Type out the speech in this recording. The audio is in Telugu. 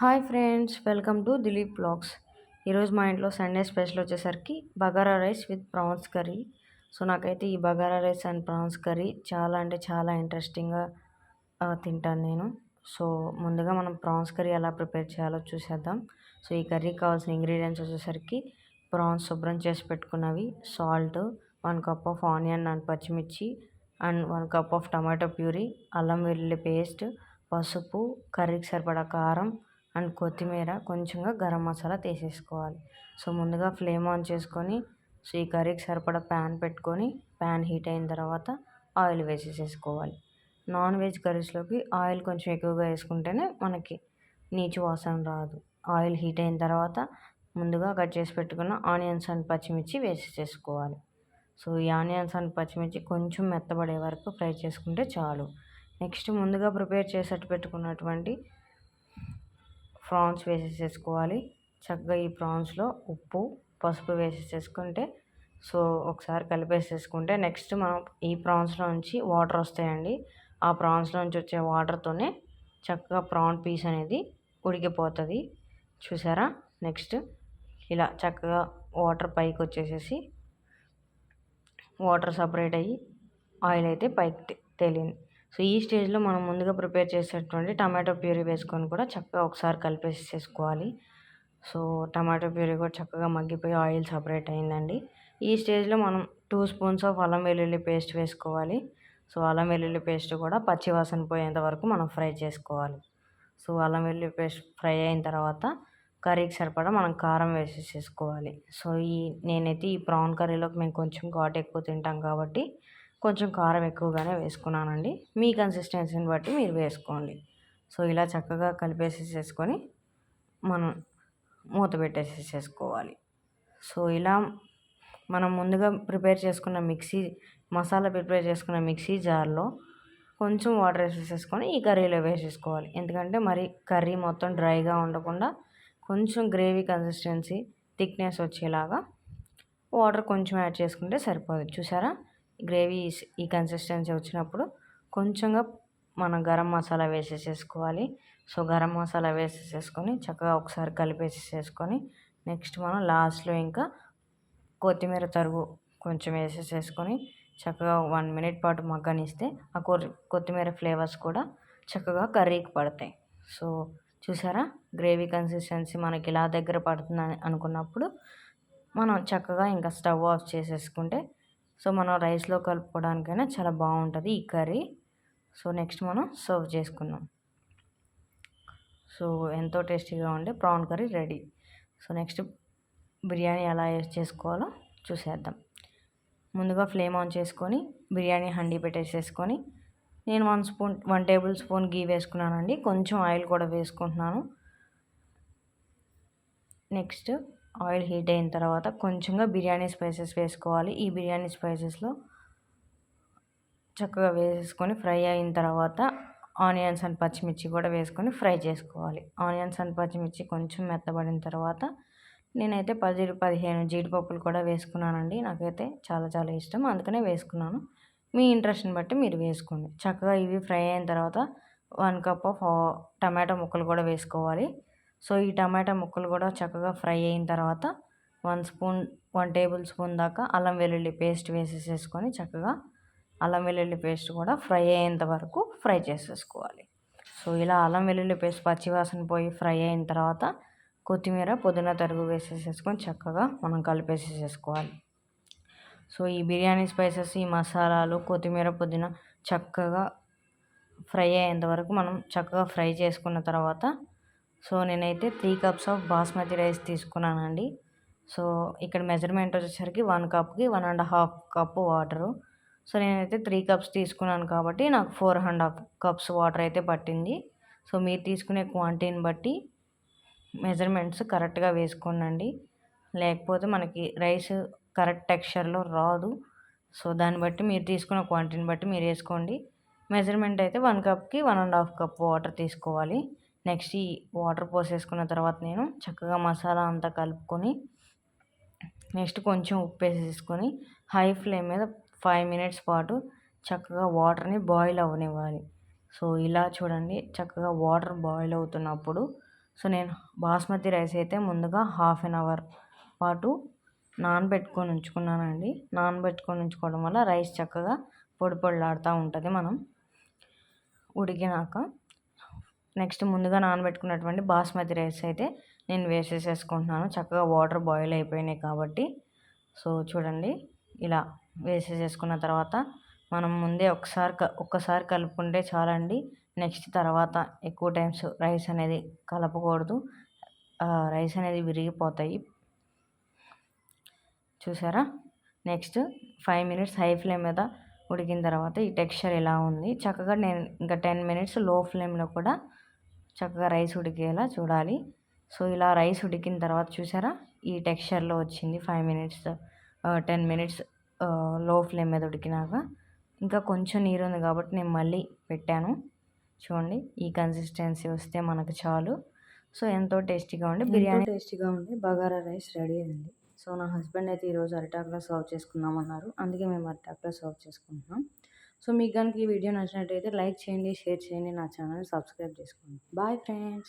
Hi friends, welcome to Dileep blogs. ఈరోజు మా ఇంట్లో సండే స్పెషల్ వచ్చేసరికి bagara rice with prawns curry. So నాకైతే ఈ bagara rice and prawns curry చాలా అంటే చాలా ఇంట్రెస్టింగ్గా తింటాను నేను. సో ముందుగా మనం ప్రాన్స్ కర్రీ ఎలా ప్రిపేర్ చేయాలో చూసేద్దాం. సో ఈ కర్రీకి కావాల్సిన ఇంగ్రీడియంట్స్ వచ్చేసరికి ప్రాన్స్ శుభ్రం చేసి పెట్టుకున్నవి, salt, 1 cup of onion and పచ్చిమిర్చి and 1 cup of tomato puree, అల్లం వెల్లుల్లి పేస్ట్, పసుపు, కర్రీకి సరిపడా కారం అండ్ కొత్తిమీర, కొంచెంగా గరం మసాలా తీసేసుకోవాలి. సో ముందుగా ఫ్లేమ్ ఆన్ చేసుకొని సో ఈ కర్రీకి సరిపడా ప్యాన్ పెట్టుకొని ప్యాన్ హీట్ అయిన తర్వాత ఆయిల్ వేసేసుకోవాలి. నాన్ వెజ్ కర్రీస్లోకి ఆయిల్ కొంచెం ఎక్కువగా వేసుకుంటేనే మనకి నీచు వాసన రాదు. ఆయిల్ హీట్ అయిన తర్వాత ముందుగా కట్ చేసి పెట్టుకున్న ఆనియన్స్ అండ్ పచ్చిమిర్చి వేసేసుకోవాలి. సో ఈ ఆనియన్స్ అండ్ పచ్చిమిర్చి కొంచెం మెత్తబడే వరకు ఫ్రై చేసుకుంటే చాలు. నెక్స్ట్ ముందుగా ప్రిపేర్ చేసేట్టు పెట్టుకున్నటువంటి ప్రాన్స్ వేసేసుకోవాలి. చక్కగా ఈ ప్రాన్స్లో ఉప్పు, పసుపు వేసేసుకుంటే సో ఒకసారి కలిపేసేసుకుంటే నెక్స్ట్ మనం ఈ ప్రాన్స్లో నుంచి వాటర్ వస్తాయండి. ఆ ప్రాన్స్లో నుంచి వచ్చే వాటర్తోనే చక్కగా ప్రాన్ పీస్ అనేది ఉడికిపోతుంది. చూసారా? నెక్స్ట్ ఇలా చక్కగా వాటర్ పైకి వచ్చేసేసి వాటర్ సపరేట్ అయ్యి ఆయిల్ అయితే పైకి తేలింది. సో ఈ స్టేజ్లో మనం ముందుగా ప్రిపేర్ చేసేటువంటి టమాటో ప్యూరీ వేసుకొని కూడా చక్కగా ఒకసారి కలిపేసేసుకోవాలి. సో టమాటో ప్యూరీ కూడా చక్కగా మగ్గిపోయి ఆయిల్ సపరేట్ అయిందండి. ఈ స్టేజ్లో మనం 2 స్పూన్స్ ఆఫ్ అల్లం వెల్లుల్లి పేస్ట్ వేసుకోవాలి. సో అల్లం వెల్లుల్లి పేస్ట్ కూడా పచ్చివాసన పోయేంత వరకు మనం ఫ్రై చేసుకోవాలి. సో అల్లం వెల్లుల్లి పేస్ట్ ఫ్రై అయిన తర్వాత కర్రీకి సరిపడా మనం కారం వేసేసుకోవాలి. సో నేనైతే ఈ ప్రాన్ కర్రీలోకి మేము కొంచెం ఘాటు ఎక్కువ తింటాం కాబట్టి కొంచెం కారం ఎక్కువగానే వేసుకున్నానండి. మీ కన్సిస్టెన్సీని బట్టి మీరు వేసుకోండి. సో ఇలా చక్కగా కలిపేసేసుకొని మనం మూత పెట్టేసేసుకోవాలి. సో ఇలా మనం ముందుగా ప్రిపేర్ చేసుకున్న మసాలా ప్రిపేర్ చేసుకున్న మిక్సీ జార్లో కొంచెం వాటర్ వేసేసుకొని ఈ కర్రీలో వేసేసుకోవాలి. ఎందుకంటే మరి కర్రీ మొత్తం డ్రైగా ఉండకుండా కొంచెం గ్రేవీ కన్సిస్టెన్సీ థిక్నెస్ వచ్చేలాగా వాటర్ కొంచెం యాడ్ చేసుకుంటే సరిపోతుంది. చూసారా? గ్రేవీ ఈ కన్సిస్టెన్సీ వచ్చినప్పుడు కొంచెంగా మనం గరం మసాలా వేసేసుకోవాలి. సో గరం మసాలా వేసేసుకొని చక్కగా ఒకసారి కలిపేసేసుకొని నెక్స్ట్ మనం లాస్ట్లో ఇంకా కొత్తిమీర తరుగు కొంచెం వేసేసుకొని చక్కగా 1 మినిట్ పాటు మగ్గనిస్తే ఆ కొత్తిమీర ఫ్లేవర్స్ కూడా చక్కగా కర్రీకి పడతాయి. సో చూసారా? గ్రేవీ కన్సిస్టెన్సీ మనకి ఇలా దగ్గర పడుతుందని అనుకున్నప్పుడు మనం చక్కగా ఇంకా స్టవ్ ఆఫ్ చేసేసుకుంటే సో మనం రైస్లో కలుపుకోవడానికైనా చాలా బాగుంటుంది ఈ కర్రీ. సో నెక్స్ట్ మనం సర్వ్ చేసుకుందాం. సో ఎంతో టేస్టీగా ఉండే prawn curry ready. So next biryani ఎలా చేసుకోవాలో చూసేద్దాం. ముందుగా ఫ్లేమ్ ఆన్ చేసుకొని బిర్యానీ హండీ పెట్టేసేసుకొని నేను 1 టేబుల్ స్పూన్ గీ వేసుకున్నానండి. కొంచెం ఆయిల్ కూడా వేసుకుంటున్నాను. నెక్స్ట్ ఆయిల్ హీట్ అయిన తర్వాత కొంచెంగా బిర్యానీ స్పైసెస్ వేసుకోవాలి. ఈ బిర్యానీ స్పైసెస్లో చక్కగా వేసేసుకొని ఫ్రై అయిన తర్వాత ఆనియన్స్ అండ్ పచ్చిమిర్చి కూడా వేసుకొని ఫ్రై చేసుకోవాలి. ఆనియన్స్ అండ్ పచ్చిమిర్చి కొంచెం మెత్తబడిన తర్వాత నేనైతే 10-15 జీడిపప్పులు కూడా వేసుకున్నానండి. నాకైతే చాలా చాలా ఇష్టం, అందుకనే వేసుకున్నాను. మీ ఇంట్రెస్ట్ని బట్టి మీరు వేసుకోండి. చక్కగా ఇవి ఫ్రై అయిన తర్వాత 1 కప్ ఆఫ్ టమాటా ముక్కలు కూడా వేసుకోవాలి. సో ఈ టమాటా ముక్కలు కూడా చక్కగా ఫ్రై అయిన తర్వాత 1 టేబుల్ స్పూన్ దాకా అల్లం వెల్లుల్లి పేస్ట్ వేసేసుకొని చక్కగా అల్లం వెల్లుల్లి పేస్ట్ కూడా ఫ్రై అయ్యేంత వరకు ఫ్రై చేసేసుకోవాలి. సో ఇలా అల్లం వెల్లుల్లి పేస్ట్ పచ్చివాసన పోయి ఫ్రై అయిన తర్వాత కొత్తిమీర, పుదీనా తరుగు వేసేసుకొని చక్కగా మనం కలిపేసేసుకోవాలి. సో ఈ బిర్యానీ స్పైసెస్, ఈ మసాలాలు, కొత్తిమీర, పుదీనా చక్కగా ఫ్రై అయ్యేంత వరకు మనం చక్కగా ఫ్రై చేసుకున్న తర్వాత సో నేనైతే 3 కప్స్ ఆఫ్ బాస్మతి రైస్ తీసుకున్నానండి. సో ఇక్కడ మెజర్మెంట్ వచ్చేసరికి 1 కప్కి 1.5 కప్పు వాటరు. సో నేనైతే 3 కప్స్ తీసుకున్నాను కాబట్టి నాకు 4.5 కప్స్ వాటర్ అయితే పట్టింది. సో మీరు తీసుకునే క్వాంటిటీని బట్టి మెజర్మెంట్స్ కరెక్ట్గా వేసుకోండి. లేకపోతే మనకి రైస్ కరెక్ట్ టెక్స్చర్లో రాదు. సో దాన్ని బట్టి మీరు తీసుకున్న క్వాంటిటీని బట్టి మీరు వేసుకోండి. మెజర్మెంట్ అయితే 1 కప్కి 1.5 కప్ వాటర్ తీసుకోవాలి. నెక్స్ట్ ఈ వాటర్ పోసేసుకున్న తర్వాత నేను చక్కగా మసాలా అంతా కలుపుకొని నెక్స్ట్ కొంచెం ఉప్పు వేసేసుకొని హై ఫ్లేమ్ మీద 5 మినిట్స్ పాటు చక్కగా వాటర్ని బాయిల్ అవ్వనివ్వాలి. సో ఇలా చూడండి, చక్కగా వాటర్ బాయిల్ అవుతున్నప్పుడు సో నేను బాస్మతి రైస్ అయితే ముందుగా హాఫ్ అన్ అవర్ పాటు నానబెట్టుకొని ఉంచుకున్నానండి. నానబెట్టుకొని ఉంచుకోవడం వల్ల రైస్ చక్కగా పొడి పొడిలాడుతూ ఉంటుంది మనం ఉడికినాక. నెక్స్ట్ ముందుగా నానబెట్టుకున్నటువంటి బాస్మతి రైస్ అయితే నేను వేసేసుకుంటున్నాను. చక్కగా వాటర్ బాయిల్ అయిపోయినాయి కాబట్టి. సో చూడండి, ఇలా వేసేసుకున్న తర్వాత మనం ముందే ఒక్కసారి కలుపుకుంటే చాలండి. నెక్స్ట్ తర్వాత ఎక్కువ టైమ్స్ రైస్ అనేది కలపకూడదు. రైస్ అనేది విరిగిపోతాయి. చూసారా? నెక్స్ట్ 5 మినిట్స్ హై ఫ్లేమ్ మీద ఉడికిన తర్వాత ఈ టెక్స్చర్ ఇలా ఉంది. చక్కగా నేను ఇంకా 10 మినిట్స్ లో ఫ్లేమ్లో కూడా చక్కగా రైస్ ఉడికేలా చూడాలి. సో ఇలా రైస్ ఉడికిన తర్వాత చూసారా, ఈ టెక్స్చర్లో వచ్చింది. 5 మినిట్స్ 10 మినిట్స్ లో ఫ్లేమ్ మీద ఉడికినాక ఇంకా కొంచెం నీరు ఉంది కాబట్టి నేను మళ్ళీ పెట్టాను. చూడండి, ఈ కన్సిస్టెన్సీ వస్తే మనకు చాలు. సో ఎంతో టేస్టీగా ఉండి బగారా రైస్ రెడీ అయింది. సో నా హస్బెండ్ అయితే ఈరోజు అరిటాకులో సర్వ్ చేసుకుందామన్నారు. అందుకే మేము అరిటాకులో సర్వ్ చేసుకుంటున్నాం. సో మీకు కనుక ఈ వీడియో నచ్చినట్టయితే లైక్ చేయండి, షేర్ చేయండి, నా ఛానల్ సబ్స్క్రైబ్ చేసుకోండి. Bye friends.